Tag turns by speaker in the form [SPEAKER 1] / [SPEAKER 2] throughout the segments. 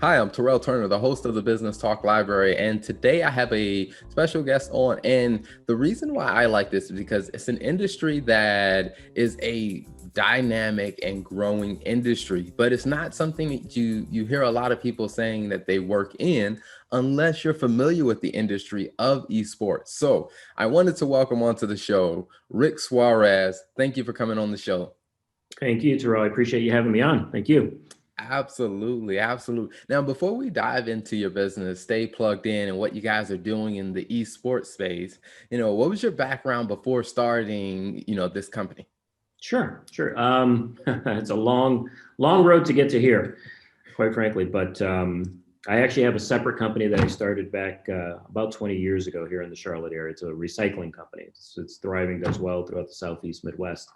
[SPEAKER 1] Hi, I'm Terrell Turner, the host of the Business Talk Library, and today I have a special guest on. And the reason why I like this is because it's an industry that is a dynamic and growing industry, but it's not something that you hear a lot of people saying that they work in unless you're familiar with the industry of esports. So I wanted to welcome onto the show Rick Suarez. Thank you for coming on the show.
[SPEAKER 2] Thank you, Terrell. I appreciate you having me on. Thank you.
[SPEAKER 1] Absolutely, absolutely. Now, before we dive into your business, stay plugged in and what you guys are doing in the esports space, what was your background before starting, this company?
[SPEAKER 2] Sure. It's a long road to get to here, quite frankly. But I actually have a separate company that I started back about 20 years ago here in the Charlotte area. It's a recycling company. It's thriving, does well throughout the Southeast, Midwest.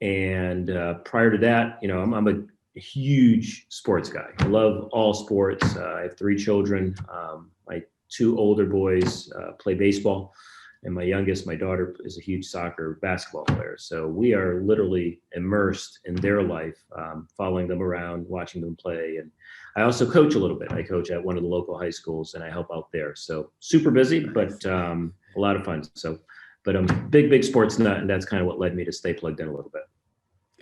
[SPEAKER 2] And prior to that, I'm a huge sports guy. I love all sports. I have three children. My two older boys play baseball, and my youngest, my daughter, is a huge soccer basketball player. So we are literally immersed in their life, following them around, watching them play. And I also coach a little bit. I coach at one of the local high schools, and I help out there. So super busy, but a lot of fun. But I'm a big sports nut, and that's kind of what led me to stay plugged in a little bit.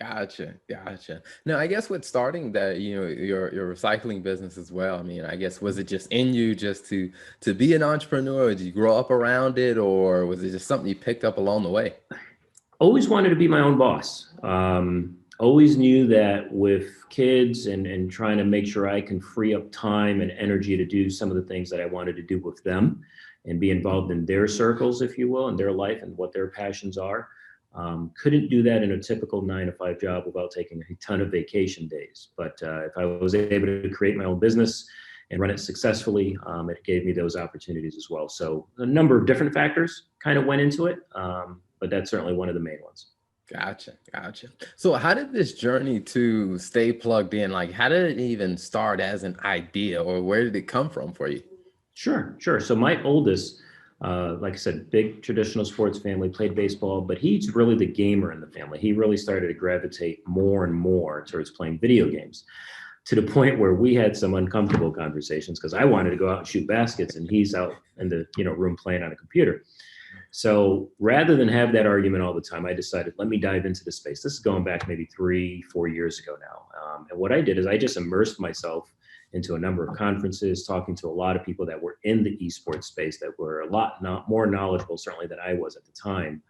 [SPEAKER 1] Gotcha. Now, I guess with starting that, your recycling business as well. I mean, I guess was it just in you just to be an entrepreneur? Did you grow up around it, or was it just something you picked up along the way?
[SPEAKER 2] Always wanted to be my own boss. Always knew that with kids and trying to make sure I can free up time and energy to do some of the things that I wanted to do with them and be involved in their circles, if you will, and their life and what their passions are. Couldn't do that in a typical 9-to-5 job without taking a ton of vacation days. But if I was able to create my own business and run it successfully, it gave me those opportunities as well. So a number of different factors kind of went into it, but that's certainly one of the main ones.
[SPEAKER 1] Gotcha. So how did this journey to stay plugged in, like how did it even start as an idea, or where did it come from for you?
[SPEAKER 2] Sure. So my oldest, like I said, big traditional sports family, played baseball, but he's really the gamer in the family. He really started to gravitate more and more towards playing video games, to the point where we had some uncomfortable conversations because I wanted to go out and shoot baskets and he's out in the room playing on a computer. So rather than have that argument all the time, I decided, let me dive into the space. This is going back maybe 3-4 years ago now. And what I did is I just immersed myself into a number of conferences, talking to a lot of people that were in the esports space that were a lot more knowledgeable, certainly than I was at the time,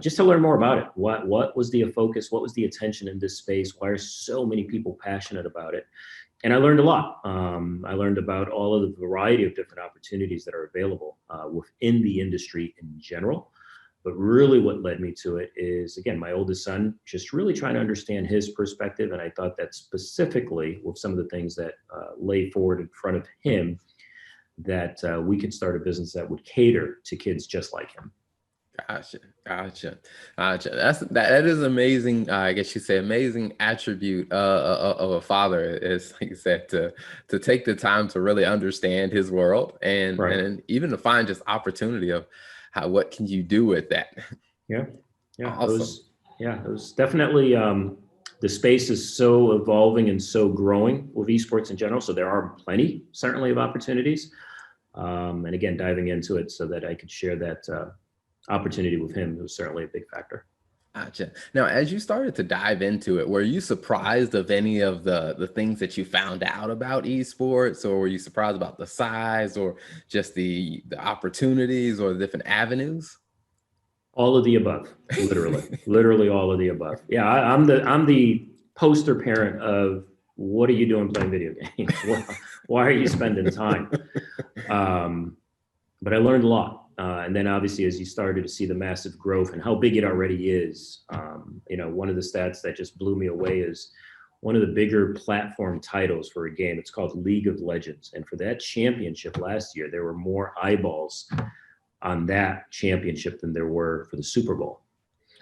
[SPEAKER 2] just to learn more about it. What was the focus? What was the attention in this space? Why are so many people passionate about it? And I learned a lot. I learned about all of the variety of different opportunities that are available within the industry in general. But really what led me to it is, again, my oldest son, just really trying to understand his perspective. And I thought that specifically with some of the things that lay forward in front of him, that we could start a business that would cater to kids just like him.
[SPEAKER 1] Gotcha. That is amazing. I guess you say amazing attribute of a father is, like you said, to take the time to really understand his world
[SPEAKER 2] Right.
[SPEAKER 1] and even to find just opportunity of what can you do with that.
[SPEAKER 2] Yeah.
[SPEAKER 1] Awesome.
[SPEAKER 2] It was definitely, the space is so evolving and so growing with esports in general. So there are plenty, certainly, of opportunities. And again, diving into it so that I could share that opportunity with him was certainly a big factor.
[SPEAKER 1] Gotcha. Now, as you started to dive into it, were you surprised of any of the things that you found out about esports, or were you surprised about the size, or just the opportunities, or the different avenues?
[SPEAKER 2] All of the above, literally all of the above. Yeah, I'm the poster parent of what are you doing playing video games? Why are you spending time? But I learned a lot. And then obviously, as you started to see the massive growth and how big it already is, one of the stats that just blew me away is one of the bigger platform titles for a game. It's called League of Legends. And for that championship last year, there were more eyeballs on that championship than there were for the Super Bowl.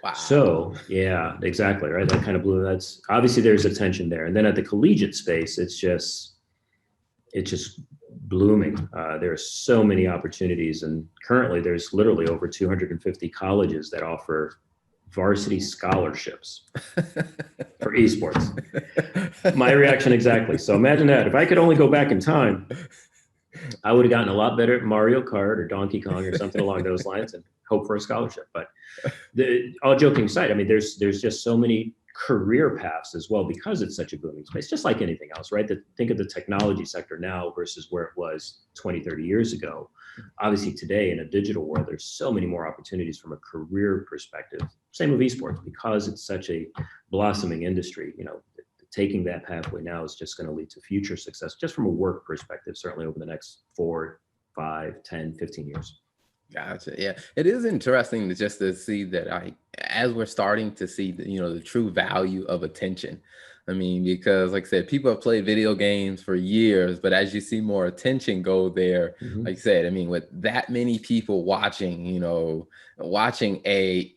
[SPEAKER 1] Wow.
[SPEAKER 2] So yeah, exactly. Right. That kind of blew. That's obviously there's attention there. And then at the collegiate space, it's just blooming. There are so many opportunities, and currently there's literally over 250 colleges that offer varsity scholarships for esports. My reaction exactly. So imagine that. If I could only go back in time, I would have gotten a lot better at Mario Kart or Donkey Kong or something along those lines and hope for a scholarship. But all joking aside, I mean, there's just so many career paths as well because it's such a booming space, just like anything else, right? Think of the technology sector now versus where it was 20, 30 years ago. Obviously today in a digital world, there's so many more opportunities from a career perspective. Same with esports, because it's such a blossoming industry, taking that pathway now is just going to lead to future success, just from a work perspective, certainly over the next 4, 5, 10, 15 years.
[SPEAKER 1] Gotcha. Yeah, it is interesting to see that as we're starting to see the true value of attention. I mean, because like I said, people have played video games for years, but as you see more attention go there, like I said, I mean, with that many people watching a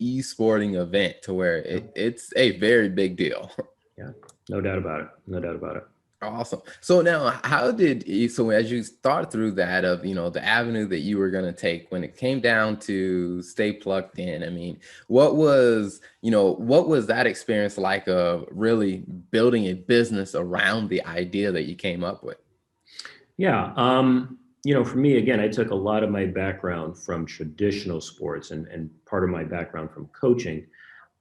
[SPEAKER 1] esporting event to where it's a very big deal.
[SPEAKER 2] Yeah, no doubt about it. No doubt about it.
[SPEAKER 1] Awesome. So now, so as you start through that of, the avenue that you were going to take when it came down to stay plugged in, I mean, what was that experience like of really building a business around the idea that you came up with?
[SPEAKER 2] Yeah. For me, again, I took a lot of my background from traditional sports and part of my background from coaching.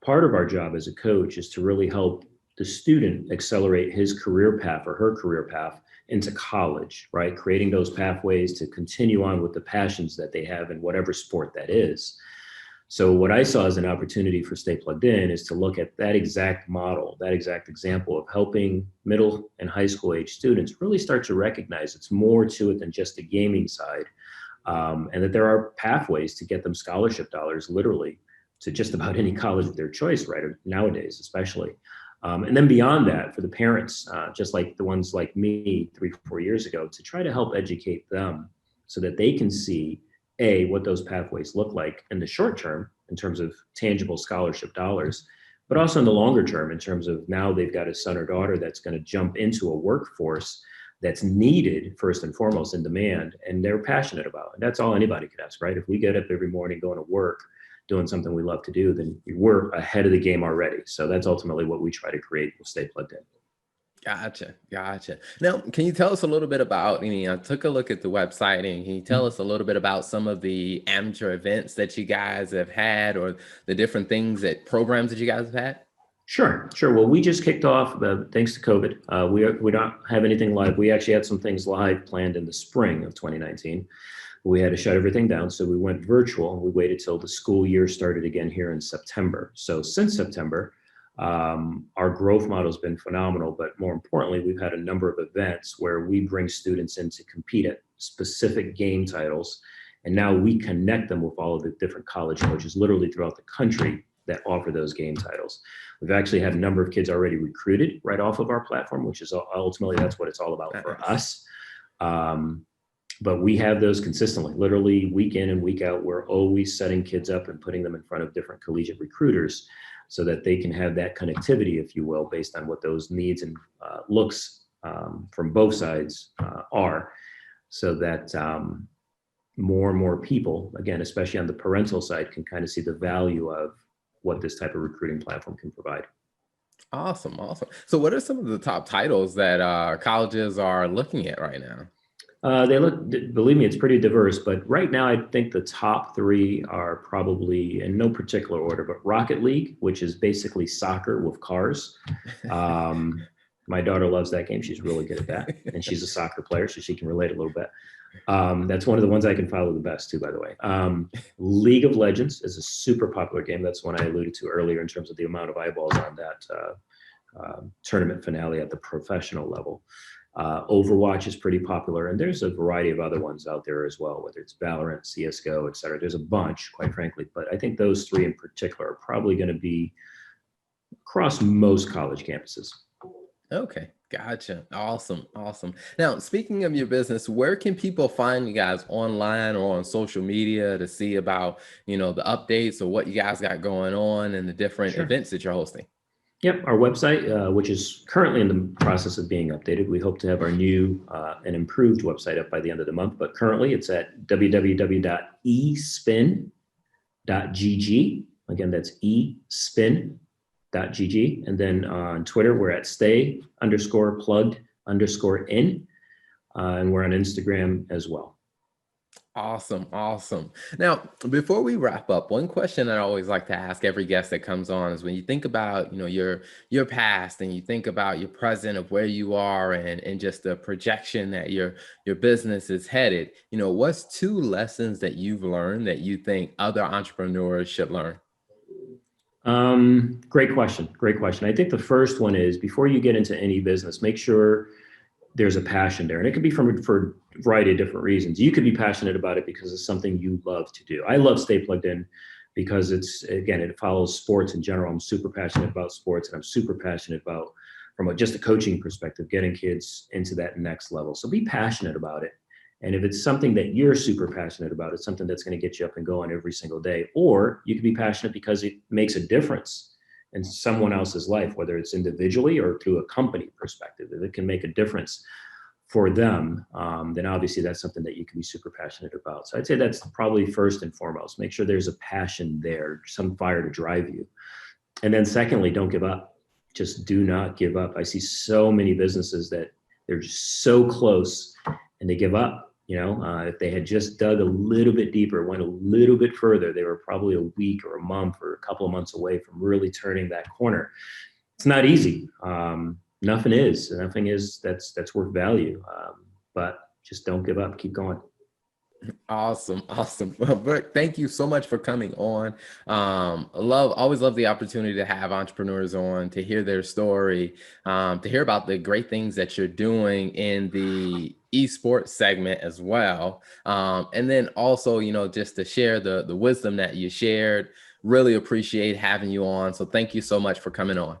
[SPEAKER 2] Part of our job as a coach is to really help the student accelerate his career path or her career path into college, right? Creating those pathways to continue on with the passions that they have in whatever sport that is. So what I saw as an opportunity for Stay Plugged In is to look at that exact model, that exact example of helping middle and high school age students really start to recognize it's more to it than just the gaming side, and that there are pathways to get them scholarship dollars literally to just about any college of their choice, right? Nowadays, especially. And then beyond that, for the parents, just like the ones like me 3, 4 years ago, to try to help educate them so that they can see, what those pathways look like in the short term in terms of tangible scholarship dollars, but also in the longer term in terms of now they've got a son or daughter that's going to jump into a workforce that's needed first and foremost in demand and they're passionate about. And that's all anybody could ask, right? If we get up every morning going to work, doing something we love to do, then we're ahead of the game already. So that's ultimately what we try to create with Stay Plugged In.
[SPEAKER 1] Gotcha. Now, can you tell us a little bit about, I took a look at the website, and can you tell us a little bit about some of the amateur events that you guys have had or the different programs that you guys have had?
[SPEAKER 2] Sure. Well, we just kicked off, thanks to COVID. We don't have anything live. We actually had some things live planned in the spring of 2019. We had to shut everything down. So we went virtual. We waited till the school year started again here in September. So since September, our growth model has been phenomenal, but more importantly, we've had a number of events where we bring students in to compete at specific game titles. And now we connect them with all of the different college coaches literally throughout the country that offer those game titles. We've actually had a number of kids already recruited right off of our platform, which is ultimately, that's what it's all about for us. But we have those consistently, literally week in and week out. We're always setting kids up and putting them in front of different collegiate recruiters so that they can have that connectivity, if you will, based on what those needs and looks from both sides are, so that more and more people, again, especially on the parental side, can kind of see the value of what this type of recruiting platform can provide.
[SPEAKER 1] Awesome. So what are some of the top titles that colleges are looking at right now?
[SPEAKER 2] Believe me, it's pretty diverse, but right now I think the top 3 are probably in no particular order, but Rocket League, which is basically soccer with cars. My daughter loves that game. She's really good at that. And she's a soccer player, so she can relate a little bit. That's one of the ones I can follow the best too, by the way. League of Legends is a super popular game. That's one I alluded to earlier in terms of the amount of eyeballs on that tournament finale at the professional level. Overwatch is pretty popular, and there's a variety of other ones out there as well, whether it's Valorant, CSGO, et cetera. There's a bunch, quite frankly, but I think those 3 in particular are probably going to be across most college campuses.
[SPEAKER 1] Okay, gotcha. Awesome. Now, speaking of your business, where can people find you guys online or on social media to see about, the updates or what you guys got going on and the different events that you're hosting?
[SPEAKER 2] Yep, our website, which is currently in the process of being updated. We hope to have our new and improved website up by the end of the month, but currently it's at www.espin.gg. Again, that's espin.gg. And then on Twitter, we're at stay_plugged_in. And we're on Instagram as well.
[SPEAKER 1] Awesome. Awesome. Now, before we wrap up, one question that I always like to ask every guest that comes on is when you think about, your past and you think about your present of where you are and just the projection that your business is headed, what's 2 lessons that you've learned that you think other entrepreneurs should learn?
[SPEAKER 2] Great question. Great question. I think the first one is before you get into any business, make sure there's a passion there. And it could be for a variety of different reasons. You could be passionate about it because it's something you love to do. I love Stay Plugged In because it follows sports in general. I'm super passionate about sports, and I'm super passionate about, from just a coaching perspective, getting kids into that next level. So be passionate about it. And if it's something that you're super passionate about, it's something that's going to get you up and going every single day. Or you can be passionate because it makes a difference in someone else's life, whether it's individually or through a company perspective. If it can make a difference for them, then obviously that's something that you can be super passionate about. So I'd say that's probably first and foremost. Make sure there's a passion there, some fire to drive you. And then secondly, don't give up. Just do not give up. I see so many businesses that they're just so close and they give up. If they had just dug a little bit deeper, went a little bit further, they were probably a week or a month or a couple of months away from really turning that corner. It's not easy. Nothing is that's worth value. But just don't give up. Keep going.
[SPEAKER 1] Awesome. Well, Rick, thank you so much for coming on. Always love the opportunity to have entrepreneurs on, to hear their story, to hear about the great things that you're doing in the esports segment as well. And then also, just to share the wisdom that you shared. Really appreciate having you on. So thank you so much for coming on.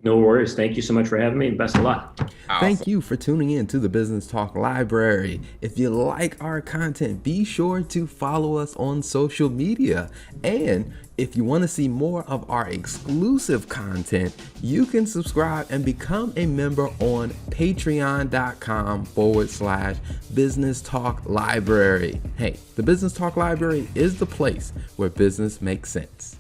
[SPEAKER 2] No worries. Thank you so much for having me, and best of luck.
[SPEAKER 1] Awesome. Thank you for tuning in to the Business Talk Library. If you like our content, be sure to follow us on social media. And if you want to see more of our exclusive content, you can subscribe and become a member on patreon.com/Business Talk Library. Hey, the Business Talk Library is the place where business makes sense.